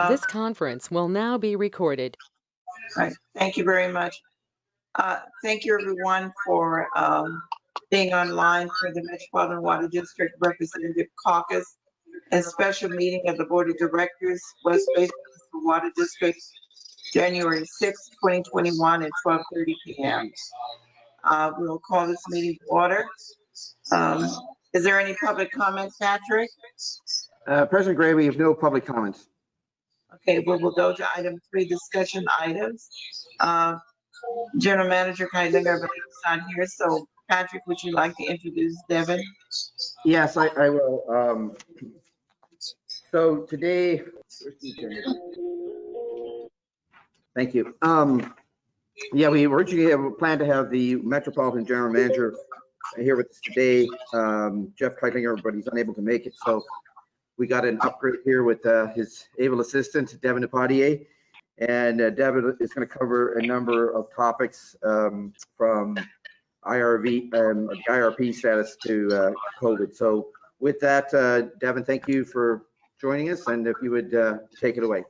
This conference will now be recorded. Right. Thank you very much. Thank you, everyone, for being online for the Metropolitan Water District Representative Caucus and special meeting of the Board of Directors, West Bay Water District, January 6, 2021 at 12:30 p.m. We'll call this meeting to order. Is there any public comments, Patrick? President Gray, we have no public comments. Okay, well, we'll go to item 3, discussion items. General Manager Kylinger, everybody's not here, so Patrick, would you like to introduce Devin? Yes, I will. So today, thank you. Yeah, we originally have planned to have the Metropolitan General Manager here with us today, Jeff Kylinger, but he's unable to make it. So we got an upgrade here with his able assistant, Devin Depardieu. And Devin is going to cover a number of topics from IRV, the IRP status to COVID. So with that, Devin, thank you for joining us, and if you would take it away.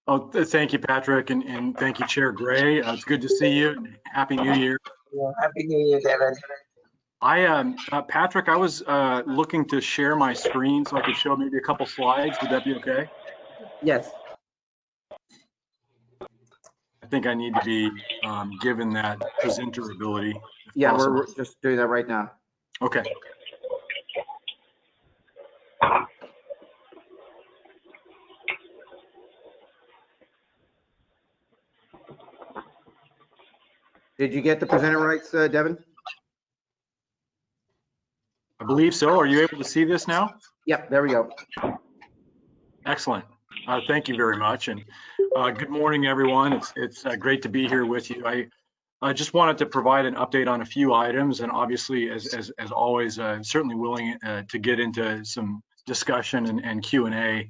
Oh, thank you, Patrick, and thank you, Chair Gray. It's good to see you. Happy New Year. Yeah, Happy New Year, Devin. Patrick, I was looking to share my screen so I could show maybe a couple slides. Would that be okay? Yes. I think I need to be given that presenter ability. Yeah, we're just doing that right now. Okay. Did you get the presenter rights, Devin? I believe so. Are you able to see this now? Yep, there we go. Excellent. Thank you very much. And good morning, everyone. It's great to be here with you. I just wanted to provide an update on a few items, and obviously, as always, certainly willing to get into some discussion and Q&A.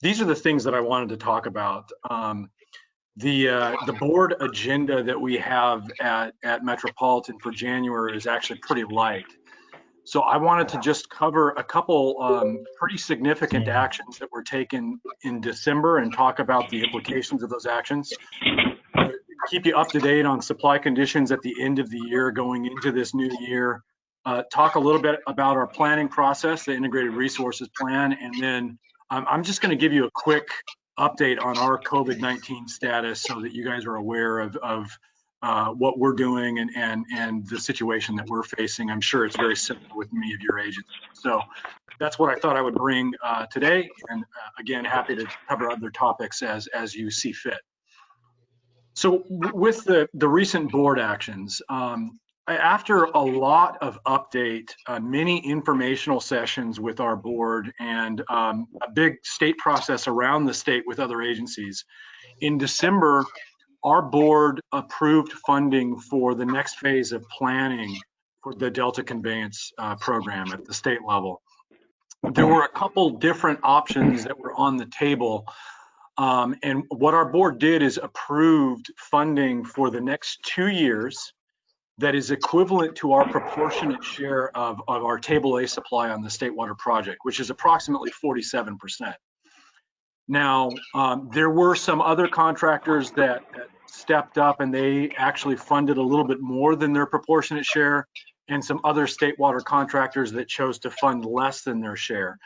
These are the things that I wanted to talk about. The board agenda that we have at Metropolitan for January is actually pretty light. So I wanted to just cover a couple pretty significant actions that were taken in December and talk about the implications of those actions. Keep you up to date on supply conditions at the end of the year going into this new year. Talk a little bit about our planning process, the Integrated Resources Plan, and then I'm just going to give you a quick update on our COVID-19 status so that you guys are aware of what we're doing and the situation that we're facing. I'm sure it's very similar with many of your agencies. So that's what I thought I would bring today. And again, happy to cover other topics as you see fit. So with the recent board actions, after a lot of update, many informational sessions with our board and a big state process around the state with other agencies, in December, our board approved funding for the next phase of planning for the Delta Conveyance program at the state level. There were a couple different options that were on the table. And what our board did is approved funding for the next 2 years that is equivalent to our proportionate share of our Table A supply on the State Water Project, which is approximately 47%. Now, there were some other contractors that stepped up and they actually funded a little bit more than their proportionate share, and some other state water contractors that chose to fund less than their share.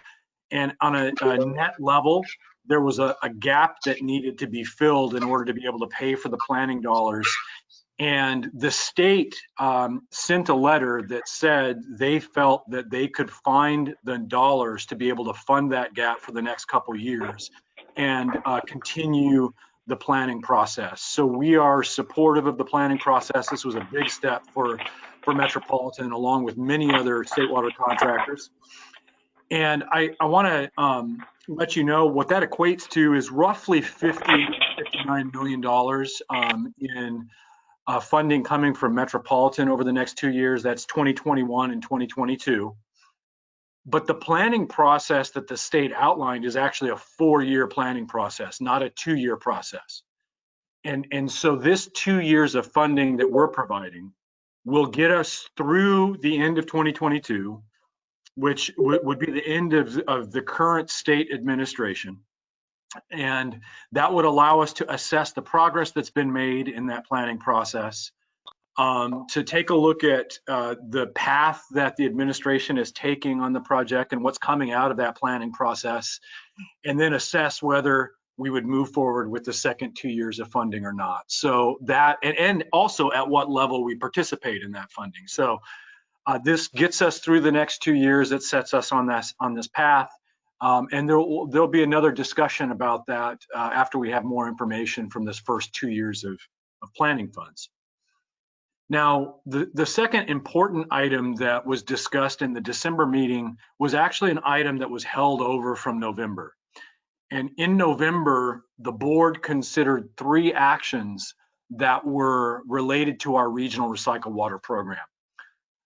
And on a net level, there was a gap that needed to be filled in order to be able to pay for the planning dollars. And the state sent a letter that said they felt that they could find the dollars to be able to fund that gap for the next couple years and continue the planning process. So we are supportive of the planning process. This was a big step for Metropolitan, along with many other state water contractors. And I want to let you know what that equates to is roughly $59 million in funding coming from Metropolitan over the next 2 years. That's 2021 and 2022. But the planning process that the state outlined is actually a 4-year planning process, not a 2-year process. And so this 2 years of funding that we're providing will get us through the end of 2022, which would be the end of the current state administration. And that would allow us to assess the progress that's been made in that planning process, to take a look at the path that the administration is taking on the project and what's coming out of that planning process, and then assess whether we would move forward with the second 2 years of funding or not. So that, and also at what level we participate in that funding. So this gets us through the next 2 years. It sets us on this path. And there'll be another discussion about that after we have more information from this first 2 years of planning funds. Now, the second important item that was discussed in the December meeting was actually an item that was held over from November. And in November, the board considered 3 actions that were related to our regional recycled water program.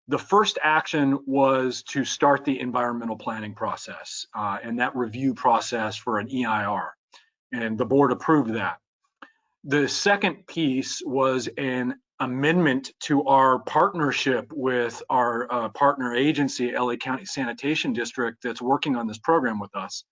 The first action was to start the environmental planning process and that review process for an EIR, and the board approved that. The second piece was an amendment to our partnership with our partner agency, LA County Sanitation District, that's working on this program with us.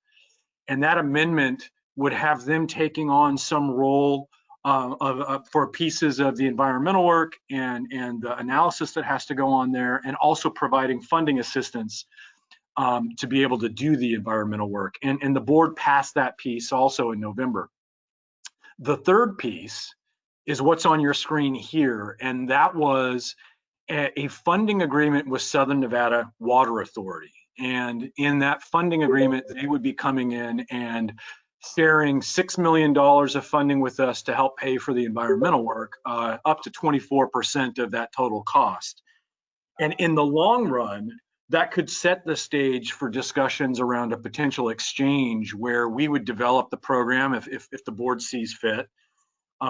And that amendment would have them taking on some role for pieces of the environmental work and the analysis that has to go on there, and also providing funding assistance to be able to do the environmental work. And the board passed that piece also in November. The third piece is what's on your screen here, and that was a funding agreement with Southern Nevada Water Authority. And in that funding agreement, they would be coming in and sharing $6 million of funding with us to help pay for the environmental work, up to 24% of that total cost. And in the long run, that could set the stage for discussions around a potential exchange where we would develop the program if the board sees fit.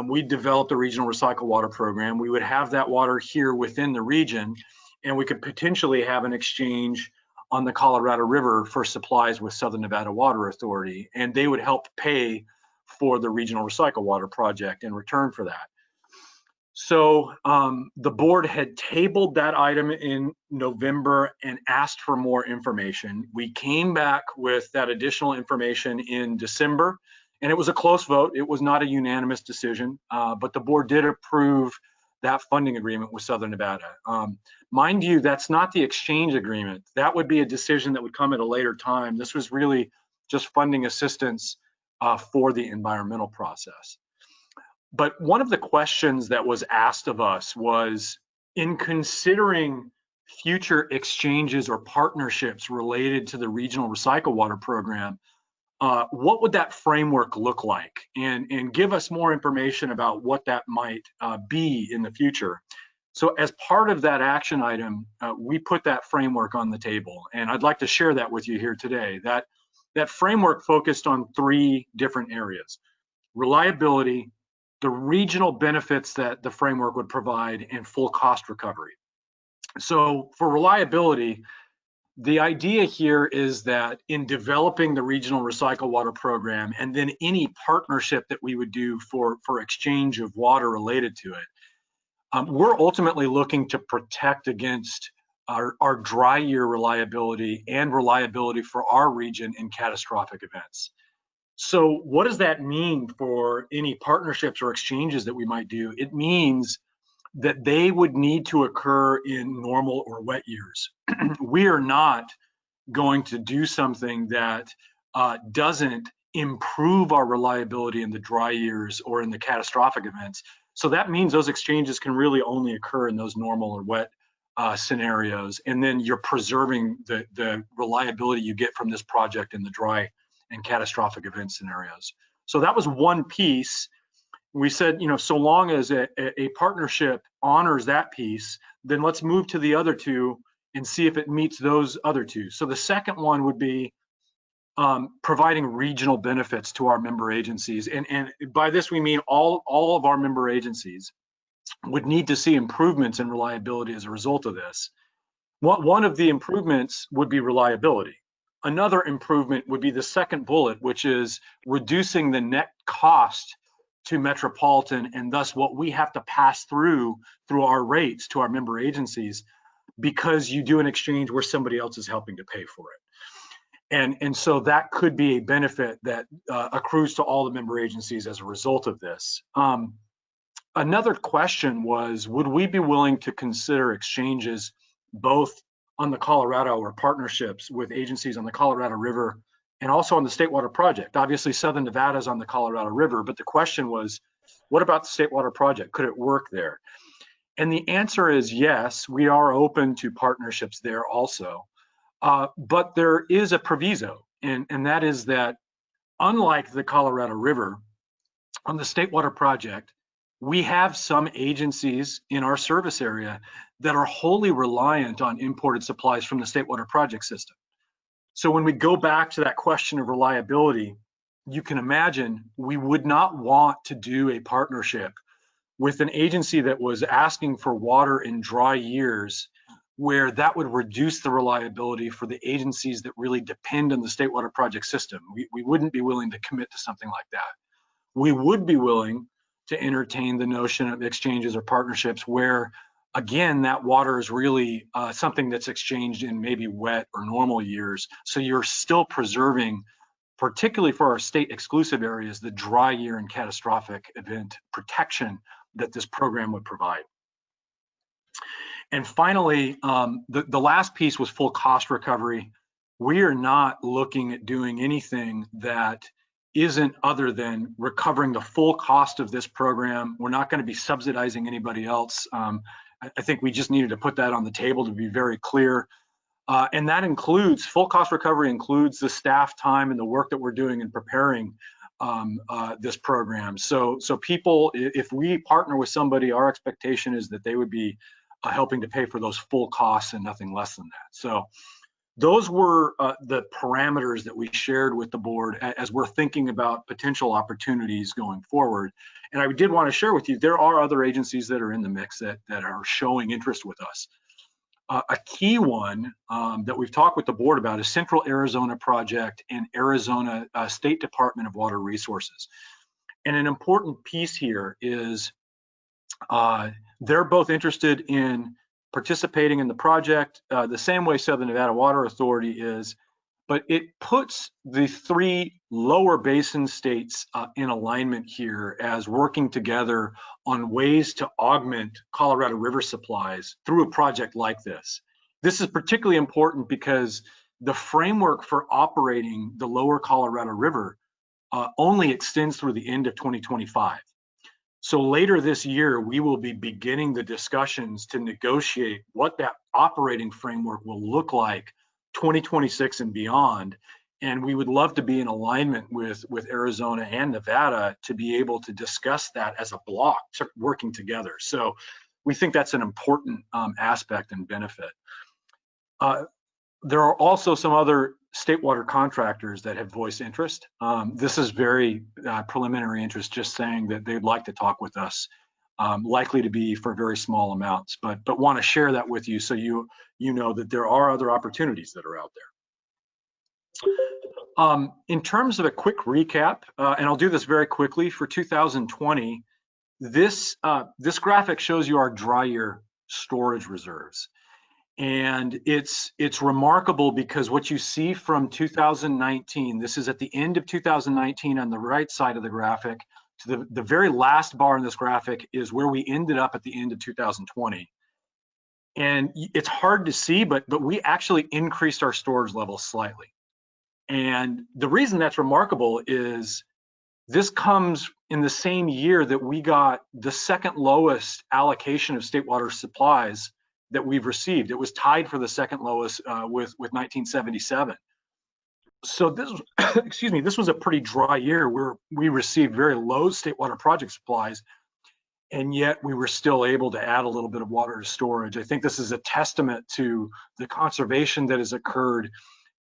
We'd develop the regional recycled water program. We would have that water here within the region, and we could potentially have an exchange on the Colorado River for supplies with Southern Nevada Water Authority, and they would help pay for the regional recycled water project in return for that. So the board had tabled that item in November and asked for more information. We came back with that additional information in December, and it was a close vote. It was not a unanimous decision, but the board did approve that funding agreement with Southern Nevada. Mind you, that's not the exchange agreement. That would be a decision that would come at a later time. This was really just funding assistance for the environmental process. But one of the questions that was asked of us was, in considering future exchanges or partnerships related to the regional recycled water program, what would that framework look like? And give us more information about what that might be in the future. So as part of that action item, we put that framework on the table, and I'd like to share that with you here today. That framework focused on 3 different areas: reliability, the regional benefits that the framework would provide, and full cost recovery. So for reliability, the idea here is that in developing the regional recycled water program, and then any partnership that we would do for exchange of water related to it, we're ultimately looking to protect against our dry year reliability and reliability for our region in catastrophic events. So what does that mean for any partnerships or exchanges that we might do? It means that they would need to occur in normal or wet years. We are not going to do something that doesn't improve our reliability in the dry years or in the catastrophic events. So that means those exchanges can really only occur in those normal or wet scenarios. And then you're preserving the reliability you get from this project in the dry and catastrophic event scenarios. So that was one piece. We said, so long as a partnership honors that piece, then let's move to the other 2 and see if it meets those other 2. So the second one would be providing regional benefits to our member agencies. And by this, we mean all of our member agencies would need to see improvements in reliability as a result of this. One of the improvements would be reliability. Another improvement would be the second bullet, which is reducing the net cost to Metropolitan, and thus what we have to pass through our rates to our member agencies, because you do an exchange where somebody else is helping to pay for it. And so that could be a benefit that accrues to all the member agencies as a result of this. Another question was, would we be willing to consider exchanges both on the Colorado or partnerships with agencies on the Colorado River and also on the State Water Project? Obviously, Southern Nevada is on the Colorado River, but the question was, what about the State Water Project? Could it work there? And the answer is yes, we are open to partnerships there also. But there is a proviso, and that is that unlike the Colorado River, on the State Water Project, we have some agencies in our service area that are wholly reliant on imported supplies from the State Water Project system. So when we go back to that question of reliability, you can imagine we would not want to do a partnership with an agency that was asking for water in dry years, where that would reduce the reliability for the agencies that really depend on the State Water Project system. We wouldn't be willing to commit to something like that. We would be willing to entertain the notion of exchanges or partnerships where, again, that water is really something that's exchanged in maybe wet or normal years. So you're still preserving, particularly for our state exclusive areas, the dry year and catastrophic event protection that this program would provide. And finally, the last piece was full cost recovery. We are not looking at doing anything that isn't other than recovering the full cost of this program. We're not going to be subsidizing anybody else. I think we just needed to put that on the table to be very clear. And that includes, full cost recovery includes the staff time and the work that we're doing in preparing this program. So people, if we partner with somebody, our expectation is that they would be helping to pay for those full costs and nothing less than that. So those were the parameters that we shared with the board as we're thinking about potential opportunities going forward. And I did want to share with you, there are other agencies that are in the mix that are showing interest with us. A key one that we've talked with the board about is Central Arizona Project and Arizona State Department of Water Resources. And an important piece here is they're both interested in participating in the project the same way Southern Nevada Water Authority is, but it puts the three lower basin states in alignment here as working together on ways to augment Colorado River supplies through a project like this. This is particularly important because the framework for operating the lower Colorado River only extends through the end of 2025. So later this year, we will be beginning the discussions to negotiate what that operating framework will look like 2026 and beyond. And we would love to be in alignment with Arizona and Nevada to be able to discuss that as a block, working together. So we think that's an important aspect and benefit. There are also some other state water contractors that have voiced interest. This is very preliminary interest, just saying that they'd like to talk with us, likely to be for very small amounts, but want to share that with you so you know that there are other opportunities that are out there. In terms of a quick recap, and I'll do this very quickly, for 2020, this graphic shows you our dry year storage reserves. And it's remarkable because what you see from 2019, this is at the end of 2019 on the right side of the graphic, to the very last bar in this graphic is where we ended up at the end of 2020. And it's hard to see, but we actually increased our storage levels slightly. And the reason that's remarkable is this comes in the same year that we got the second lowest allocation of state water supplies that we've received. It was tied for the second lowest with 1977. So this, excuse me, this was a pretty dry year where we received very low state water project supplies, and yet we were still able to add a little bit of water to storage. I think this is a testament to the conservation that has occurred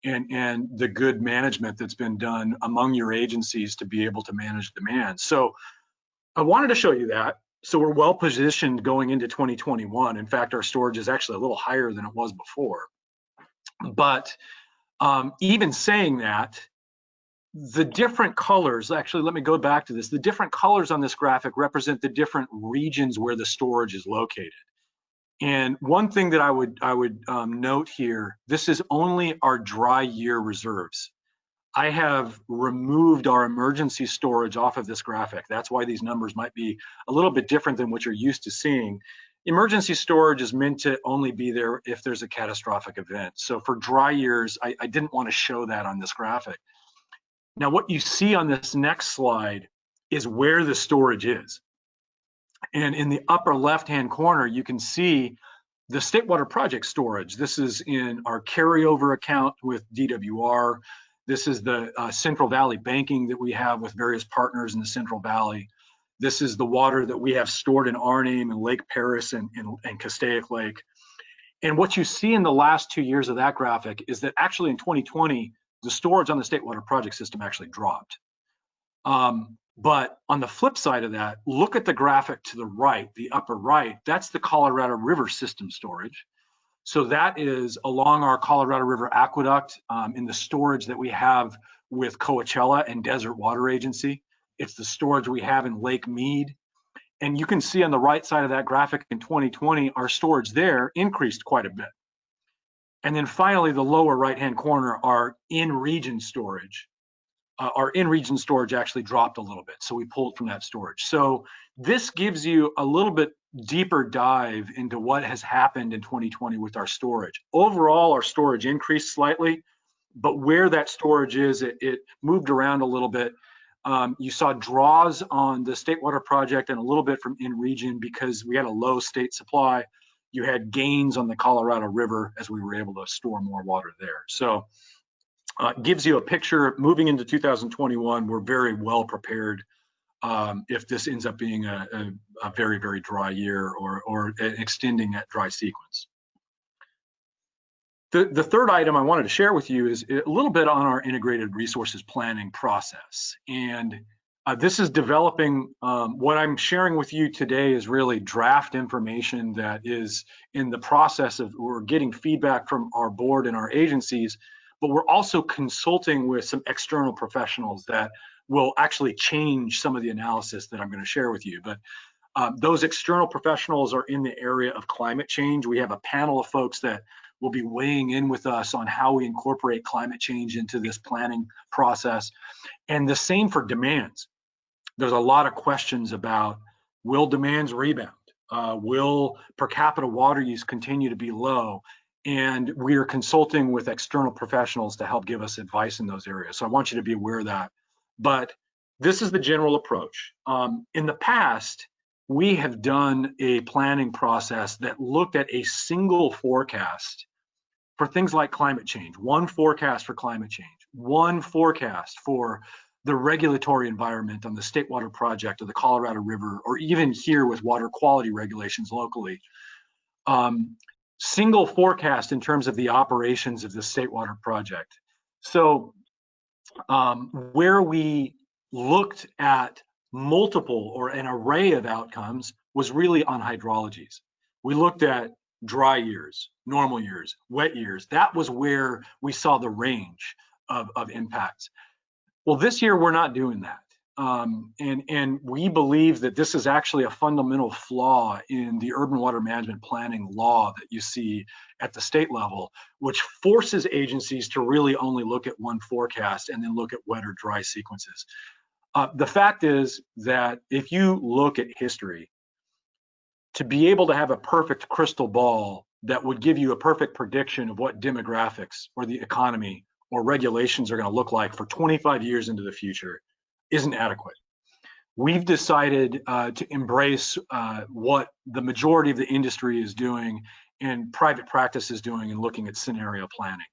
and the good management that's been done among your agencies to be able to manage demand. So I wanted to show you that. So we're well positioned going into 2021. In fact, our storage is actually a little higher than it was before. But even saying that, the different colors, actually, let me go back to this. The different colors on this graphic represent the different regions where the storage is located. And one thing that I would note here, this is only our dry year reserves. I have removed our emergency storage off of this graphic. That's why these numbers might be a little bit different than what you're used to seeing. Emergency storage is meant to only be there if there's a catastrophic event. So for dry years, I didn't want to show that on this graphic. Now, what you see on this next slide is where the storage is. And in the upper left-hand corner, you can see the State Water Project storage. This is in our carryover account with DWR. This is the Central Valley banking that we have with various partners in the Central Valley. This is the water that we have stored in our name in Lake Paris and Castaic Lake. And what you see in the last 2 years of that graphic is that actually in 2020, the storage on the State Water Project system actually dropped. But on the flip side of that, look at the graphic to the right, the upper right, that's the Colorado River system storage. So that is along our Colorado River aqueduct in the storage that we have with Coachella and Desert Water Agency. It's the storage we have in Lake Mead. And you can see on the right side of that graphic in 2020, our storage there increased quite a bit. And then finally, the lower right-hand corner, our in-region storage. Our in-region storage actually dropped a little bit, so we pulled from that storage. So this gives you a little bit deeper dive into what has happened in 2020 with our storage. Overall, our storage increased slightly, but where that storage is, it moved around a little bit. You saw draws on the State Water Project and a little bit from in-region because we had a low state supply. You had gains on the Colorado River as we were able to store more water there. So gives you a picture. Moving into 2021, we're very well prepared if this ends up being a very, very dry year or extending that dry sequence. The third item I wanted to share with you is a little bit on our integrated resources planning process. And this is developing, what I'm sharing with you today is really draft information that is in the process of, we're getting feedback from our board and our agencies, but we're also consulting with some external professionals that will actually change some of the analysis that I'm going to share with you. But those external professionals are in the area of climate change. We have a panel of folks that will be weighing in with us on how we incorporate climate change into this planning process. And the same for demands. There's a lot of questions about, will demands rebound? Will per capita water use continue to be low? And we are consulting with external professionals to help give us advice in those areas. So I want you to be aware of that. But this is the general approach. In the past, we have done a planning process that looked at a single forecast for things like climate change, one forecast for climate change, one forecast for the regulatory environment on the State Water Project or the Colorado River, or even here with water quality regulations locally. Single forecast in terms of the operations of the State Water Project. So where we looked at multiple or an array of outcomes was really on hydrologies. We looked at dry years, normal years, wet years. That was where we saw the range of impacts. Well, this year we're not doing that. And we believe that this is actually a fundamental flaw in the urban water management planning law that you see at the state level, which forces agencies to really only look at one forecast and then look at wet or dry sequences. The fact is that if you look at history, to be able to have a perfect crystal ball that would give you a perfect prediction of what demographics or the economy or regulations are going to look like for 25 years into the future isn't adequate. We've decided to embrace what the majority of the industry is doing and private practice is doing in looking at scenario planning.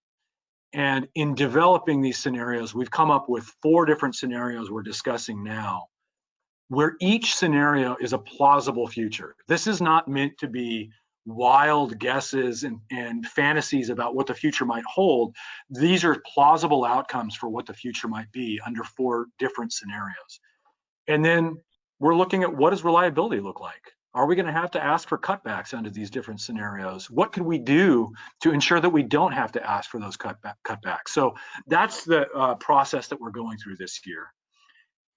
And in developing these scenarios, we've come up with 4 different scenarios we're discussing now, where each scenario is a plausible future. This is not meant to be wild guesses and fantasies about what the future might hold. These are plausible outcomes for what the future might be under 4 different scenarios. And then we're looking at, what does reliability look like? Are we going to have to ask for cutbacks under these different scenarios? What can we do to ensure that we don't have to ask for those cutbacks? So that's the process that we're going through this year.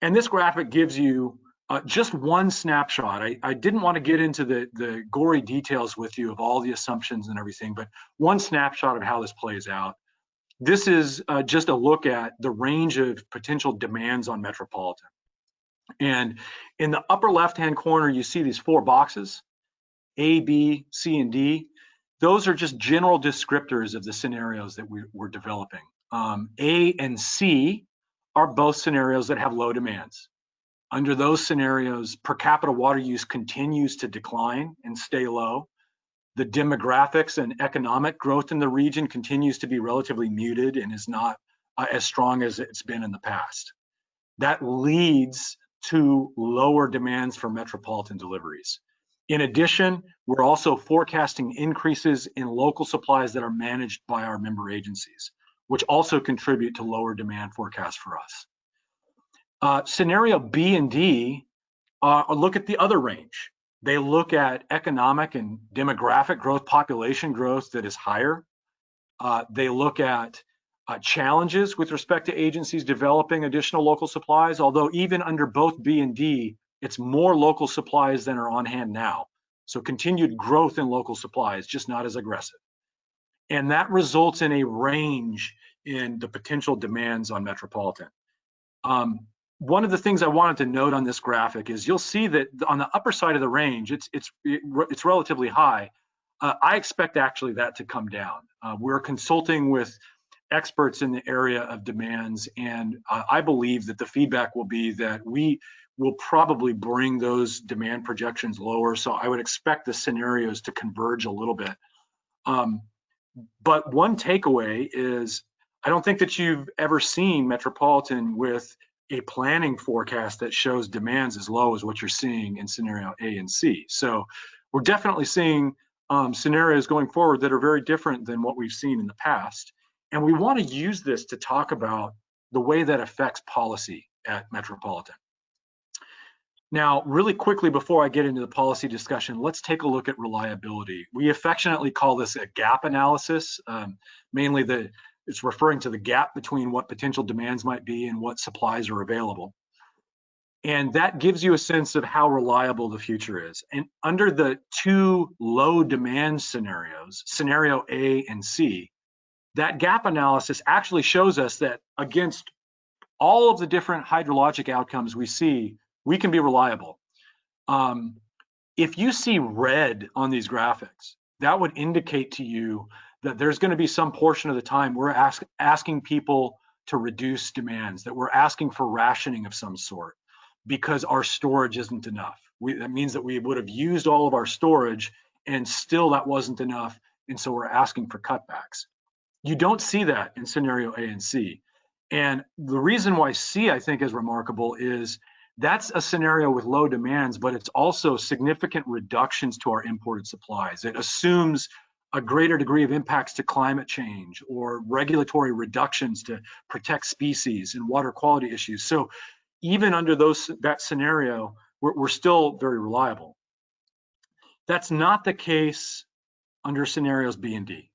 And this graphic gives you Just one snapshot. I didn't want to get into the gory details with you of all the assumptions and everything, but one snapshot of how this plays out. This is just a look at the range of potential demands on Metropolitan. And in the upper left-hand corner, you see these 4 boxes, A, B, C, and D. Those are just general descriptors of the scenarios that we're developing. A and C are both scenarios that have low demands. Under those scenarios, per capita water use continues to decline and stay low. The demographics and economic growth in the region continues to be relatively muted and is not as strong as it's been in the past. That leads to lower demands for Metropolitan deliveries. In addition, we're also forecasting increases in local supplies that are managed by our member agencies, which also contribute to lower demand forecasts for us. Scenario B and D look at the other range. They look at economic and demographic growth, population growth that is higher. They look at challenges with respect to agencies developing additional local supplies, although even under both B and D, it's more local supplies than are on hand now. So continued growth in local supplies, just not as aggressive. And that results in a range in the potential demands on Metropolitan. One of the things I wanted to note on this graphic is you'll see that on the upper side of the range, it's relatively high. I expect actually that to come down. We're consulting with experts in the area of demands, and I believe that the feedback will be that we will probably bring those demand projections lower. So I would expect the scenarios to converge a little bit. But one takeaway is I don't think that you've ever seen Metropolitan with a planning forecast that shows demands as low as what you're seeing in scenario A and C. So we're definitely seeing scenarios going forward that are very different than what we've seen in the past. And we want to use this to talk about the way that affects policy at Metropolitan. Now, really quickly before I get into the policy discussion, let's take a look at reliability. We affectionately call this a gap analysis. Mainly it's referring to the gap between what potential demands might be and what supplies are available. And that gives you a sense of how reliable the future is. And under the 2 low demand scenarios, scenario A and C, that gap analysis actually shows us that against all of the different hydrologic outcomes we see, we can be reliable. If you see red on these graphics, that would indicate to you that there's going to be some portion of the time we're asking people to reduce demands, that we're asking for rationing of some sort because our storage isn't enough. That means that we would have used all of our storage and still that wasn't enough, and so we're asking for cutbacks. You don't see that in scenario A and C. And the reason why C, I think, is remarkable is that's a scenario with low demands, but it's also significant reductions to our imported supplies. It assumes a greater degree of impacts to climate change or regulatory reductions to protect species and water quality issues. So even under that scenario, we're still very reliable. That's not the case under scenarios B and D.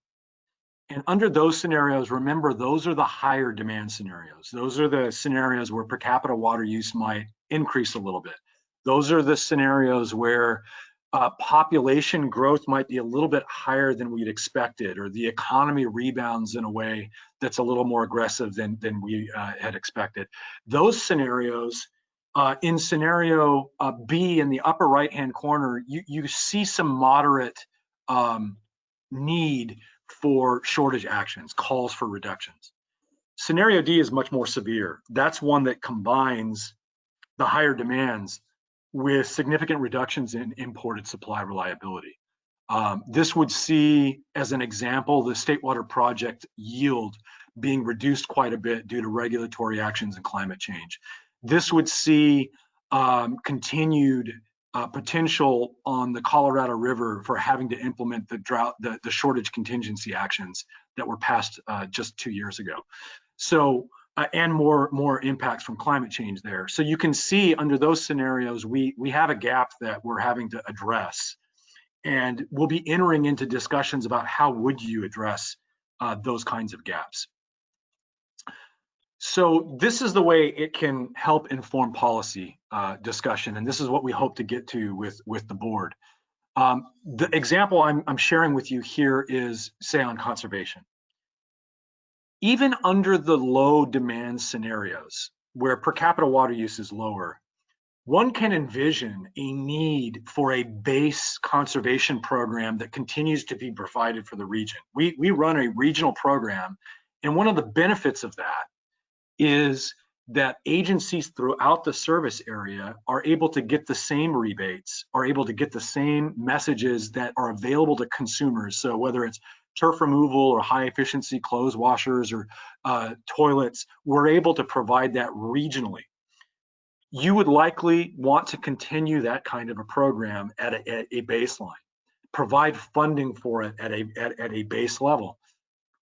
And under those scenarios, remember, those are the higher demand scenarios. Those are the scenarios where per capita water use might increase a little bit. Those are the scenarios where population growth might be a little bit higher than we'd expected, or the economy rebounds in a way that's a little more aggressive than we had expected. Those scenarios, in scenario B in the upper right-hand corner, you see some moderate need for shortage actions, calls for reductions. Scenario D is much more severe. That's one that combines the higher demands with significant reductions in imported supply reliability. This would see, as an example, the State Water Project yield being reduced quite a bit due to regulatory actions and climate change. This would see continued potential on the Colorado River for having to implement the shortage contingency actions that were passed just 2 years ago. So, and more impacts from climate change there. So you can see under those scenarios, we have a gap that we're having to address. And we'll be entering into discussions about how would you address those kinds of gaps. So this is the way it can help inform policy discussion, and this is what we hope to get to with the board. The example I'm sharing with you here is, say, on conservation. Even under the low demand scenarios where per capita water use is lower, one can envision a need for a base conservation program that continues to be provided for the region. We run a regional program, and one of the benefits of that is that agencies throughout the service area are able to get the same rebates, are able to get the same messages that are available to consumers. So whether it's turf removal or high efficiency clothes washers or toilets, we're able to provide that regionally. You would likely want to continue that kind of a program at a baseline, provide funding for it at a base level.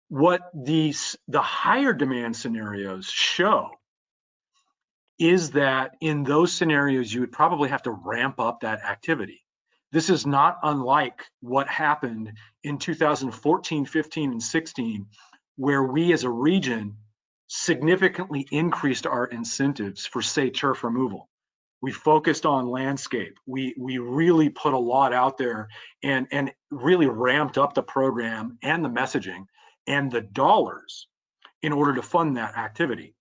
What the higher demand scenarios show is that in those scenarios, you would probably have to ramp up that activity. This is not unlike what happened in 2014, 15, and 16, where we as a region significantly increased our incentives for, say, turf removal. We focused on landscape. We really put a lot out there and really ramped up the program and the messaging and the dollars in order to fund that activity.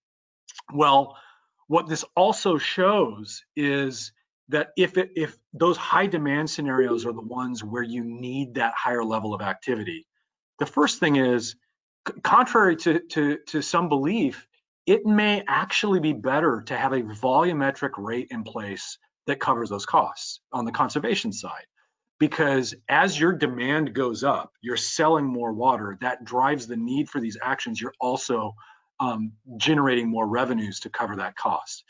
Well, what this also shows is that if those high demand scenarios are the ones where you need that higher level of activity, the first thing is, contrary to some belief, it may actually be better to have a volumetric rate in place that covers those costs on the conservation side. Because as your demand goes up, you're selling more water, that drives the need for these actions. You're also generating more revenues to cover that cost.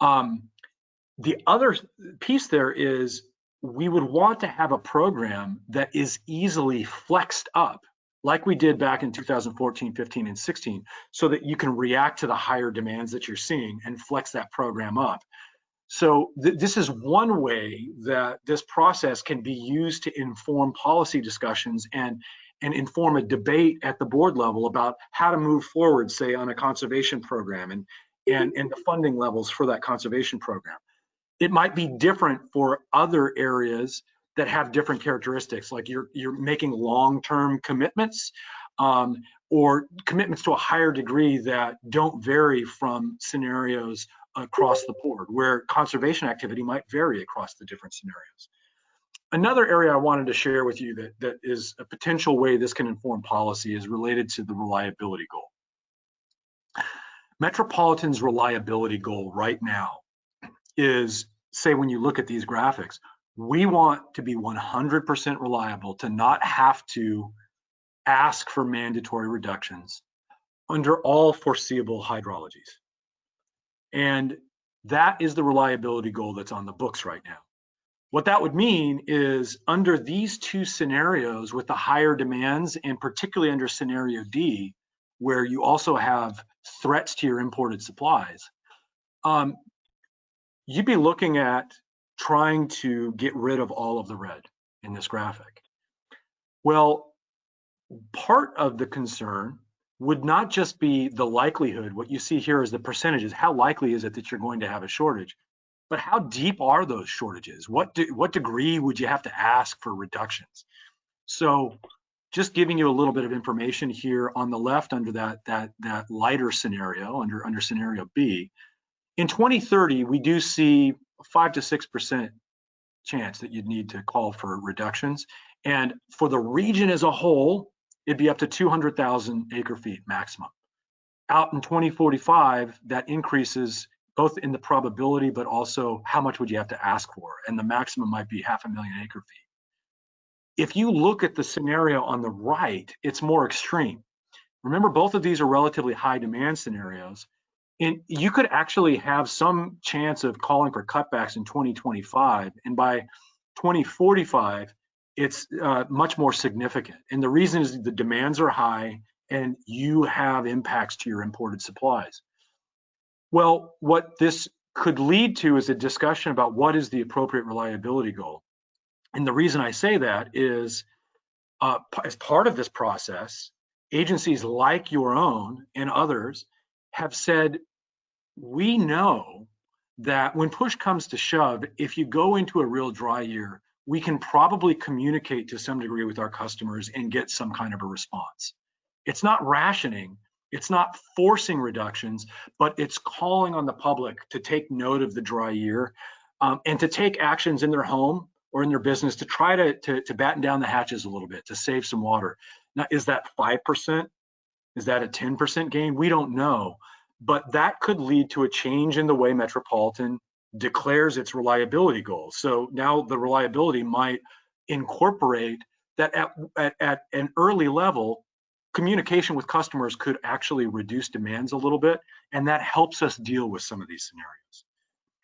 The other piece there is we would want to have a program that is easily flexed up, like we did back in 2014, 15, and 16, so that you can react to the higher demands that you're seeing and flex that program up. So this is one way that this process can be used to inform policy discussions and inform a debate at the board level about how to move forward, say, on a conservation program and the funding levels for that conservation program. It might be different for other areas that have different characteristics, like you're making long-term commitments or commitments to a higher degree that don't vary from scenarios across the board, where conservation activity might vary across the different scenarios. Another area I wanted to share with you that is a potential way this can inform policy is related to the reliability goal. Metropolitan's reliability goal right now is, say, when you look at these graphics, we want to be 100% reliable, to not have to ask for mandatory reductions under all foreseeable hydrologies. And that is the reliability goal that's on the books right now. What that would mean is, under these two scenarios with the higher demands, and particularly under scenario D, where you also have threats to your imported supplies, you'd be looking at trying to get rid of all of the red in this graphic. Well, part of the concern would not just be the likelihood. What you see here is the percentages. How likely is it that you're going to have a shortage? But how deep are those shortages? What degree would you have to ask for reductions? So just giving you a little bit of information here on the left under that lighter scenario, under scenario B, in 2030, we do see a 5 to 6% chance that you'd need to call for reductions. And for the region as a whole, it'd be up to 200,000 acre feet maximum. Out in 2045, that increases both in the probability, but also how much would you have to ask for? And the maximum might be 500,000 acre feet. If you look at the scenario on the right, it's more extreme. Remember, both of these are relatively high demand scenarios. And you could actually have some chance of calling for cutbacks in 2025. And by 2045, it's much more significant. And the reason is the demands are high and you have impacts to your imported supplies. Well, what this could lead to is a discussion about what is the appropriate reliability goal. And the reason I say that is, as part of this process, agencies like your own and others have said, we know that when push comes to shove, if you go into a real dry year, we can probably communicate to some degree with our customers and get some kind of a response. It's not rationing, it's not forcing reductions, but it's calling on the public to take note of the dry year, and to take actions in their home or in their business to try to batten down the hatches a little bit, to save some water. Now, is that 5%? Is that a 10% gain? We don't know. But that could lead to a change in the way Metropolitan declares its reliability goals. So now the reliability might incorporate that at an early level, communication with customers could actually reduce demands a little bit, and that helps us deal with some of these scenarios.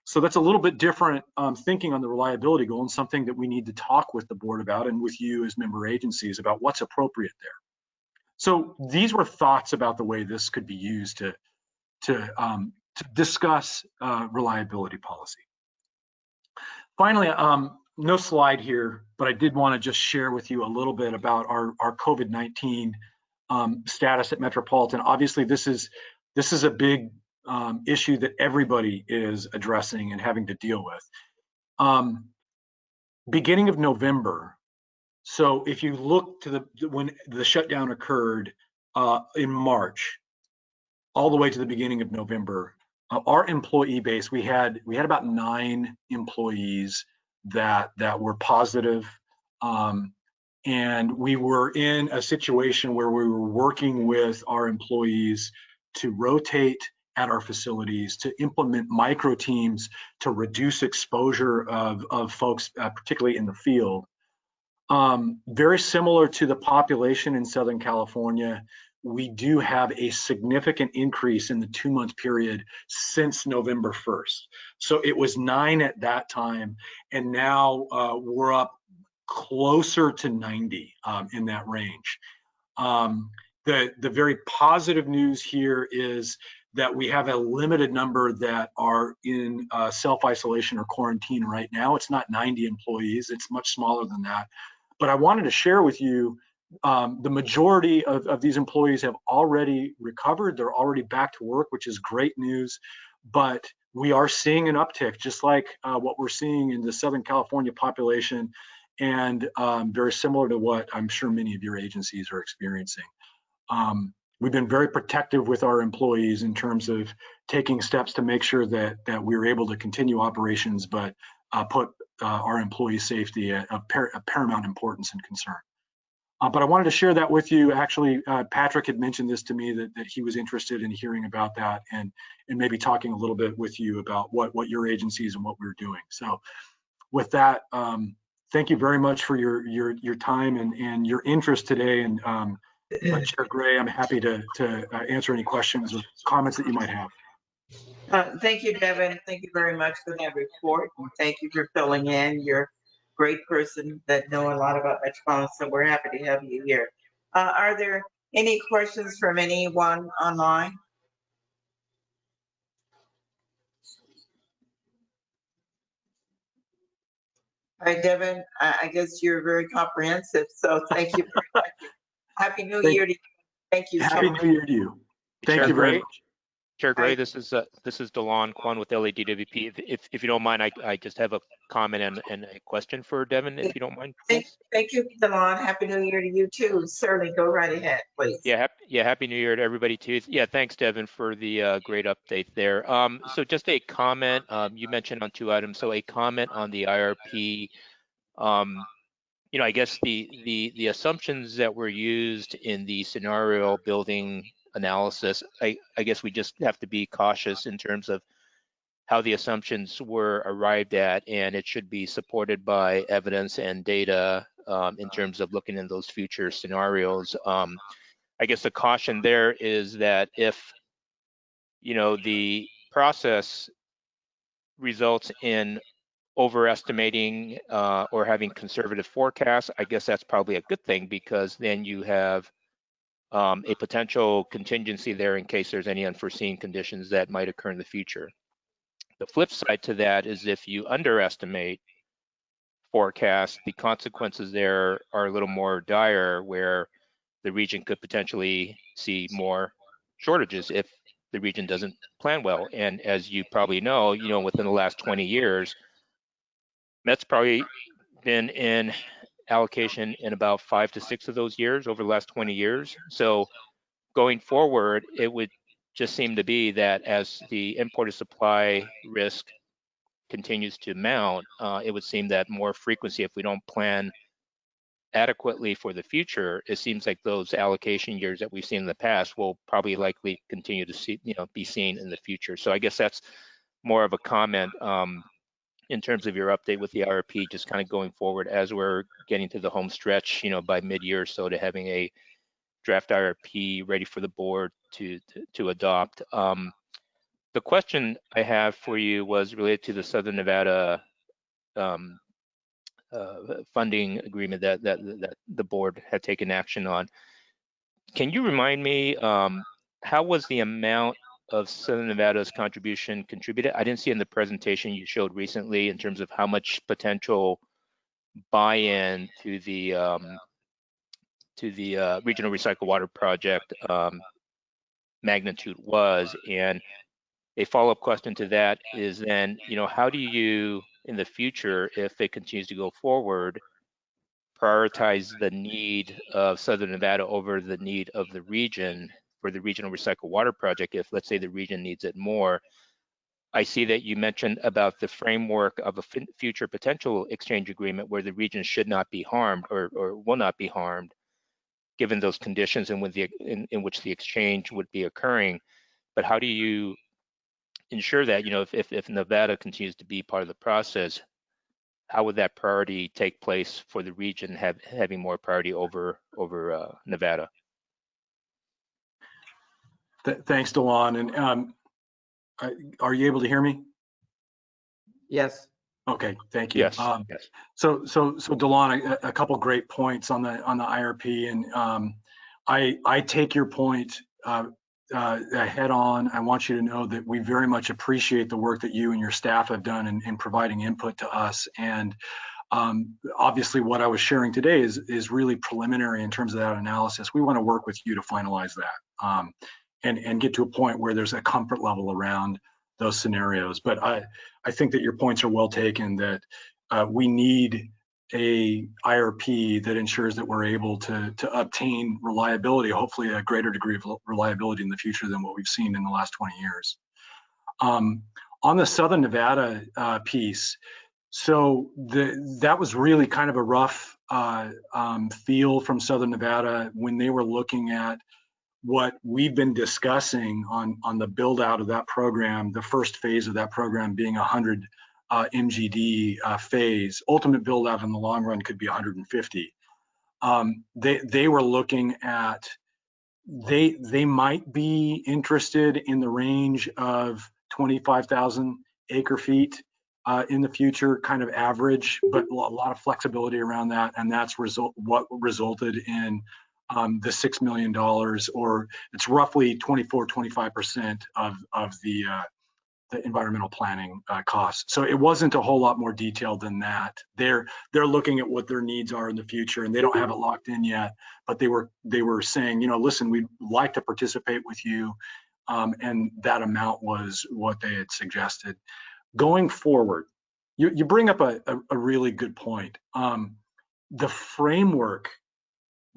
So that's a little bit different thinking on the reliability goal, and something that we need to talk with the board about and with you as member agencies about what's appropriate there. So these were thoughts about the way this could be used to discuss reliability policy. Finally, no slide here, but I did want to just share with you a little bit about our COVID-19 status at Metropolitan. Obviously, this is a big issue that everybody is addressing and having to deal with. Beginning of November. So if you look to when the shutdown occurred in March, all the way to the beginning of November, our employee base, we had about 9 employees that were positive, and we were in a situation where we were working with our employees to rotate at our facilities, to implement micro teams to reduce exposure of folks, particularly in the field. Very similar to the population in Southern California, we do have a significant increase in the 2-month period since November 1st. So it was 9 at that time, and now we're up closer to 90 in that range. The very positive news here is that we have a limited number that are in self-isolation or quarantine right now. It's not 90 employees, it's much smaller than that. But I wanted to share with you, the majority of these employees have already recovered. They're already back to work, which is great news. But we are seeing an uptick, just like what we're seeing in the Southern California population, and very similar to what I'm sure many of your agencies are experiencing. We've been very protective with our employees in terms of taking steps to make sure that we're able to continue operations, but put our employee safety at paramount importance and concern. But I wanted to share that with you. Actually, Patrick had mentioned this to me, that he was interested in hearing about that and maybe talking a little bit with you about what your agencies and what we're doing. So with that, thank you very much for your time and your interest today. And Chair Gray, I'm happy to answer any questions or comments that you might have. Thank you, Devin. Thank you very much for that report. And thank you for filling in. You're a great person that know a lot about Metropolitan, so we're happy to have you here. Are there any questions from anyone online? All right, Devin, I guess you're very comprehensive, so thank you very much. Happy New Year to you. Thank you so much. Happy New Year to you. Thank you very much. Chair Gray, this is DeLon Kwon with LADWP. If you don't mind, I just have a comment and a question for Devin, if you don't mind. Thank you, DeLon. Happy New Year to you too. Certainly, go right ahead, please. Yeah, Happy New Year to everybody too. Yeah, thanks, Devin, for the great update there. So just a comment. You mentioned on 2 items. So a comment on the IRP. I guess the assumptions that were used in the scenario building analysis, I guess we just have to be cautious in terms of how the assumptions were arrived at, and it should be supported by evidence and data in terms of looking in those future scenarios. I guess the caution there is that if the process results in overestimating or having conservative forecasts, I guess that's probably a good thing, because then you have a potential contingency there in case there's any unforeseen conditions that might occur in the future. The flip side to that is if you underestimate forecasts, the consequences there are a little more dire, where the region could potentially see more shortages if the region doesn't plan well. And as you probably know, within the last 20 years, Met's probably been in allocation in about 5 to 6 of those years over the last 20 years. So going forward, it would just seem to be that as the imported supply risk continues to mount, it would seem that more frequency, if we don't plan adequately for the future, it seems like those allocation years that we've seen in the past will probably likely continue to be seen in the future. So I guess that's more of a comment in terms of your update with the IRP, just kind of going forward as we're getting to the home stretch, by mid-year or so, to having a draft IRP ready for the board to adopt. The question I have for you was related to the Southern Nevada funding agreement that the board had taken action on. Can you remind me, how was the amount of Southern Nevada's contribution contributed? I didn't see in the presentation you showed recently in terms of how much potential buy-in to the regional recycled water project magnitude was. And a follow-up question to that is then, how do you, in the future, if it continues to go forward, prioritize the need of Southern Nevada over the need of the region for the regional recycled water project if, let's say, the region needs it more? I see that you mentioned about the framework of a future potential exchange agreement where the region should not be harmed or will not be harmed given those conditions in which the exchange would be occurring. But how do you ensure that, if Nevada continues to be part of the process, how would that priority take place for the region having more priority over Nevada? Thanks, DeLon. And are you able to hear me? Yes. Okay, thank you. Yes. Yes. So DeLon, a couple great points on the IRP, and I take your point head on. I want you to know that we very much appreciate the work that you and your staff have done in providing input to us. And obviously, what I was sharing today is really preliminary in terms of that analysis. We want to work with you to finalize that and get to a point where there's a comfort level around those scenarios. But I think that your points are well taken, that we need a IRP that ensures that we're able to obtain reliability, hopefully a greater degree of reliability in the future than what we've seen in the last 20 years. On the Southern Nevada piece, so that was really kind of a rough feel from Southern Nevada when they were looking at what we've been discussing on the build out of that program, the first phase of that program being 100 MGD phase. Ultimate build out in the long run could be 150. They were looking at, they might be interested in the range of 25,000 acre feet in the future, kind of average, but a lot of flexibility around that. And that's what resulted in the $6 million, or it's roughly 25% of the environmental planning costs. So it wasn't a whole lot more detailed than that. They're looking at what their needs are in the future, and they don't have it locked in yet. But they were saying, listen, we'd like to participate with you, and that amount was what they had suggested. Going forward, you bring up a really good point. The framework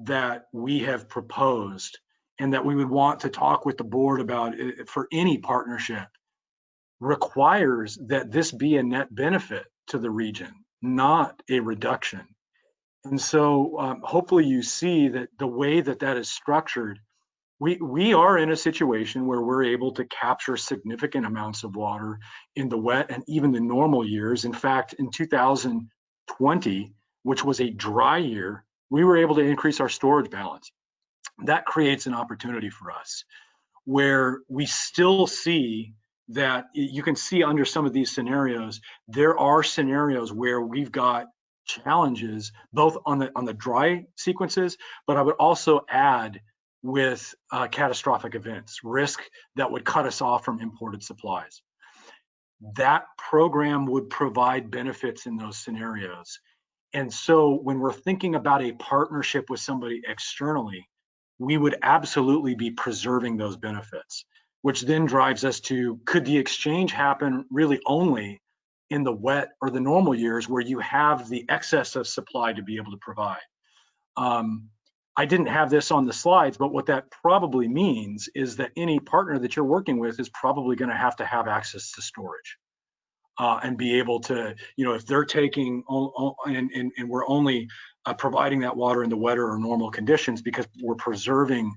that we have proposed and that we would want to talk with the board about for any partnership requires that this be a net benefit to the region, not a reduction. And so hopefully you see that the way that is structured, we are in a situation where we're able to capture significant amounts of water in the wet and even the normal years. In fact, in 2020, which was a dry year, we were able to increase our storage balance. That creates an opportunity for us where we still see that you can see under some of these scenarios, there are scenarios where we've got challenges both on the dry sequences, but I would also add with catastrophic events, risk that would cut us off from imported supplies. That program would provide benefits in those scenarios. And so when we're thinking about a partnership with somebody externally, we would absolutely be preserving those benefits. which then drives us to, could the exchange happen really only in the wet or the normal years where you have the excess of supply to be able to provide? I didn't have this on the slides, but what that probably means is that any partner that you're working with is probably going to have access to storage. And be able to, if they're taking, and we're only providing that water in the wetter or normal conditions because we're preserving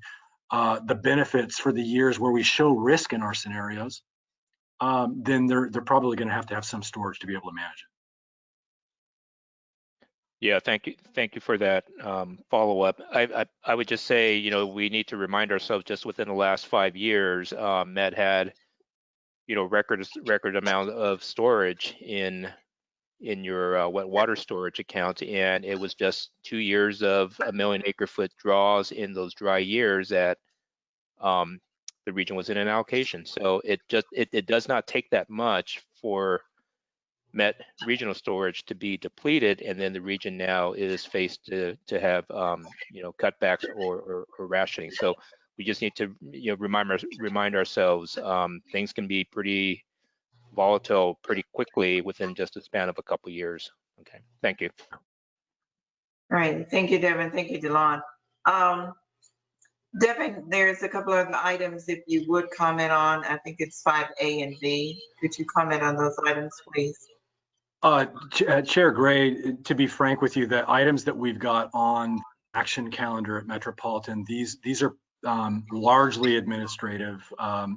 the benefits for the years where we show risk in our scenarios, then they're probably going to have some storage to be able to manage it. Yeah, thank you for that follow-up. I would just say, we need to remind ourselves just within the last 5 years, Met had record amount of storage in your wet water storage account, and it was just 2 years of 1 million acre-foot draws in those dry years that the region was in an allocation. So it does not take that much for Met regional storage to be depleted, and then the region now is faced to have cutbacks or rationing. So we just need to remind ourselves things can be pretty volatile pretty quickly within just a span of a couple of years. Okay, thank you. All right, thank you, Devin. Thank you, Delon. Devin, there's a couple of items if you would comment on. I think it's 5A and B. Could you comment on those items, please? Chair Gray, to be frank with you, the items that we've got on action calendar at Metropolitan, these are largely administrative.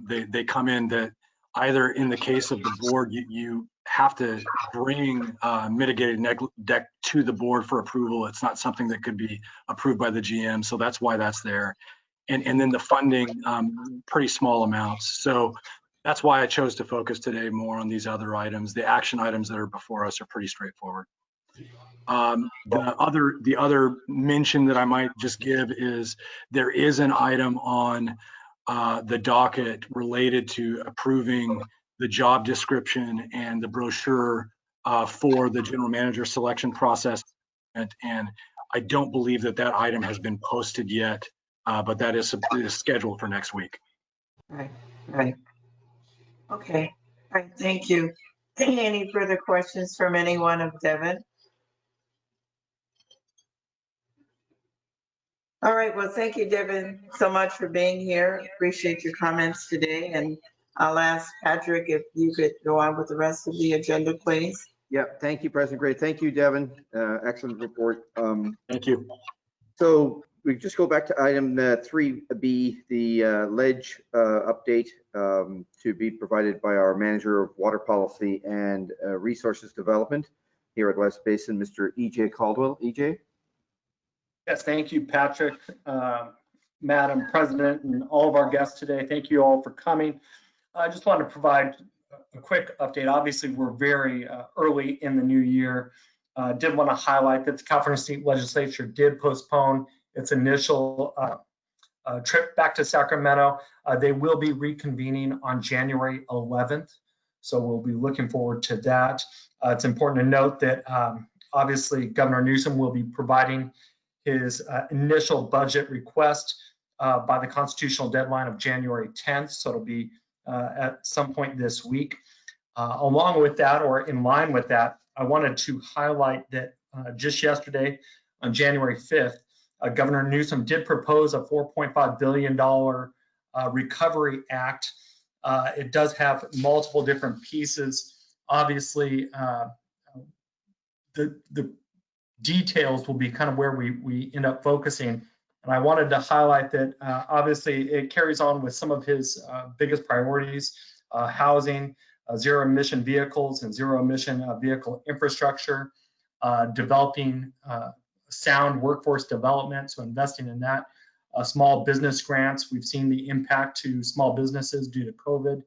They come in that either in the case of the board, you have to bring mitigated deck to the board for approval. It's not something that could be approved by the GM, so that's why that's there. And then the funding, pretty small amounts. So that's why I chose to focus today more on these other items. The action items that are before us are pretty straightforward. The other mention that I might just give is there is an item on the docket related to approving the job description and the brochure for the general manager selection process. And I don't believe that item has been posted yet, but that is scheduled for next week. Right. Okay. All right. Thank you. Any further questions from anyone of Devin? All right. Well, thank you, Devin, so much for being here. Appreciate your comments today. And I'll ask Patrick if you could go on with the rest of the agenda, please. Yeah, thank you, President Gray. Thank you, Devin. Excellent report. Thank you. So we just go back to item 3B, the ledge update to be provided by our manager of water policy and resources development here at West Basin, Mr. E.J. Caldwell. E.J. Yes, thank you, Patrick, Madam President, and all of our guests today. Thank you all for coming. I just wanted to provide a quick update. Obviously, we're very early in the new year. Did want to highlight that the California State Legislature did postpone its initial trip back to Sacramento. They will be reconvening on January 11th, so we'll be looking forward to that. It's important to note that obviously Governor Newsom will be providing his initial budget request by the constitutional deadline of January 10th, so it'll be at some point this week. Along with that, or in line with that, I wanted to highlight that just yesterday, on January 5th, Governor Newsom did propose a $4.5 billion recovery act. It does have multiple different pieces. Obviously, the details will be kind of where we end up focusing. And I wanted to highlight that obviously it carries on with some of his biggest priorities, housing, zero emission vehicles and zero emission vehicle infrastructure, developing sound workforce development, so investing in that, small business grants. We've seen the impact to small businesses due to COVID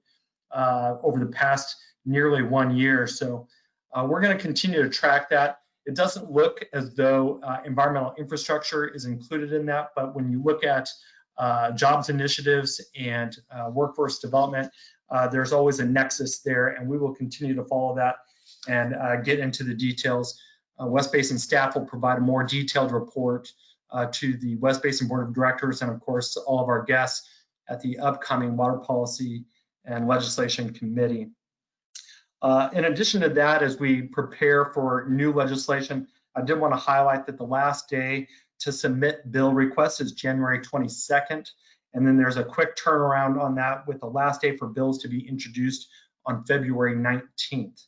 over the past nearly 1 year. So we're going to continue to track that. It doesn't look as though environmental infrastructure is included in that, but when you look at jobs initiatives and workforce development, there's always a nexus there, and we will continue to follow that and get into the details. West Basin staff will provide a more detailed report to the West Basin Board of Directors and, of course, all of our guests at the upcoming Water Policy and Legislation Committee. In addition to that, as we prepare for new legislation, I did want to highlight that the last day to submit bill requests is January 22nd. And then there's a quick turnaround on that with the last day for bills to be introduced on February 19th.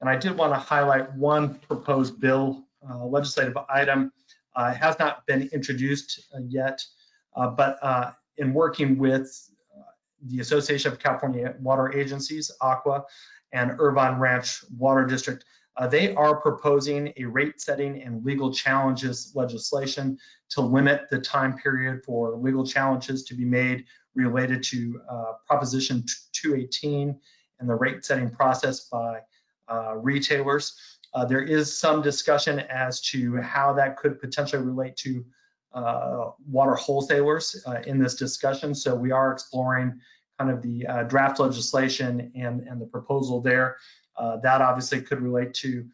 And I did want to highlight one proposed bill, legislative item. It has not been introduced yet, but in working with the Association of California Water Agencies, ACWA, and Irvine Ranch Water District, they are proposing a rate setting and legal challenges legislation to limit the time period for legal challenges to be made related to Proposition 218 and the rate setting process by retailers. There is some discussion as to how that could potentially relate to water wholesalers in this discussion. So we are exploring kind of the draft legislation and the proposal there. That obviously could relate to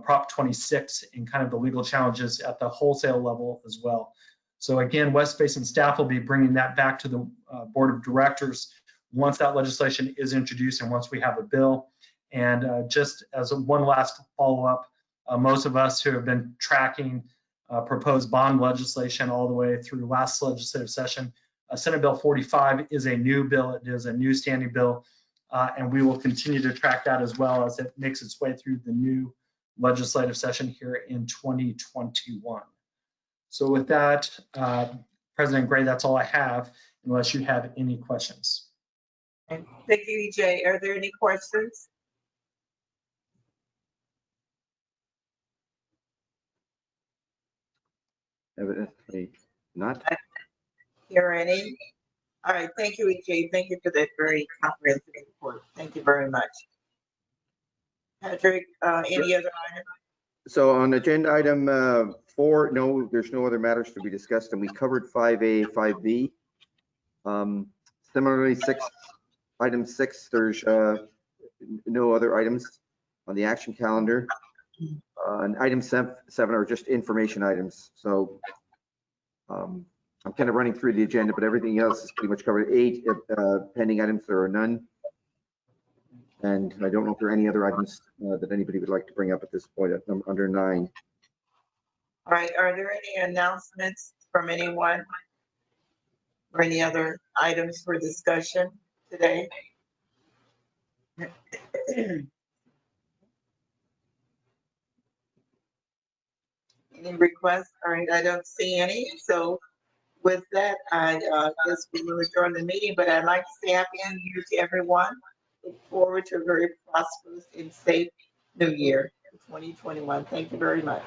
Prop 26 and kind of the legal challenges at the wholesale level as well. So again, West Basin staff will be bringing that back to the board of directors once that legislation is introduced and once we have a bill. And just as one last follow-up, most of us who have been tracking proposed bond legislation all the way through last legislative session, Senate Bill 45 is a new bill. It is a new standing bill, and we will continue to track that as well as it makes its way through the new legislative session here in 2021. So with that, President Gray, that's all I have, unless you have any questions. And thank you, EJ. Are there any questions? Evidently not. Hear any? All right, thank you, EJ. Thank you for that very comprehensive report. Thank you very much. Patrick, any other item? So on agenda item 4, no, there's no other matters to be discussed, and we covered 5A, 5B. Similarly, item 6, there's no other items on the action calendar. And item 7 are just information items. So I'm kind of running through the agenda, but everything else is pretty much covered. 8 pending items, there are none. And I don't know if there are any other items that anybody would like to bring up at this point under 9. All right, are there any announcements from anyone or any other items for discussion today? Any requests? All right, I don't see any. So with that, I guess we will adjourn the meeting, but I'd like to say happy New Year to everyone. Look forward to a very prosperous and safe new year, 2021. Thank you very much.